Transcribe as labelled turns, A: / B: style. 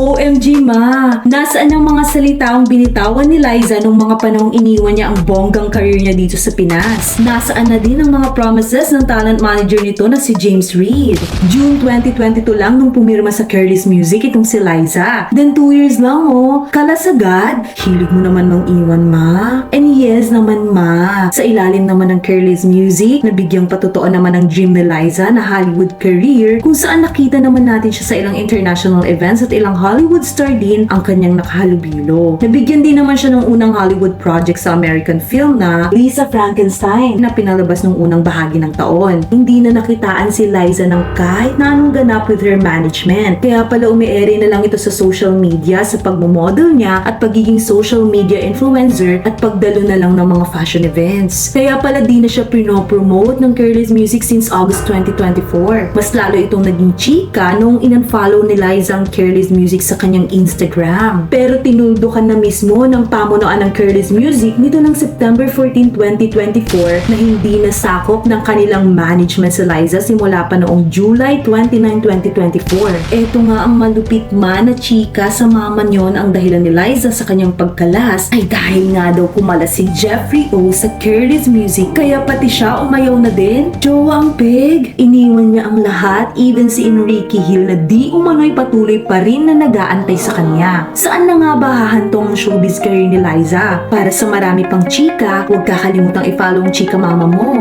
A: OMG ma! Nasaan ang mga salitaang binitawan ni Liza nung mga panahong iniwan niya ang bonggang career niya dito sa Pinas? Nasaan na din ang mga promises ng talent manager nito na si James Reid? June 2022 lang nung pumirma sa Careless Music itong si Liza. Then 2 years lang oh. Kalasagad, hilig mo naman mang iwan ma. And yes naman ma, sa ilalim naman ng Careless Music, nabigyang patotoo naman ang dream ni Liza na Hollywood career kung saan nakita naman natin siya sa ilang international events at ilang Hollywood star din ang kanyang nakahalubilo. Nabigyan din naman siya ng unang Hollywood project sa American film na Lisa Frankenstein na pinalabas nung unang bahagi ng taon. Hindi na nakitaan si Liza ng kahit na anong ganap with her management. Kaya pala umiere na lang ito sa social media sa pagmomodel niya at pagiging social media influencer at pagdalo na lang ng mga fashion events. Kaya pala di na siya pinopromote ng Careless Music since August 2024. Mas lalo itong naging chika nung in-unfollow ni Liza ang Careless Music sa kanyang Instagram. Pero tinuldukan na mismo ng pamunuan ng Careless Music nito ng September 14, 2024 na hindi nasakop ng kanilang management si Liza simula pa noong July 29, 2024. Eto nga ang malupit man na chika sa mama niyon ang dahilan ni Liza sa kanyang pagkalas ay dahil nga daw kumalas si Jeffrey O sa Careless Music kaya pati siya umayaw na din. Jowa ang peg. Iniwan niya ang lahat, even si Enrique Hill na di umano'y patuloy pa rin na nag-aantay sa kanya. Saan na nga ba hahantong ang showbiz career ni Liza? Para sa marami pang chika, huwag kakalimutang i-follow ang chika mama mo.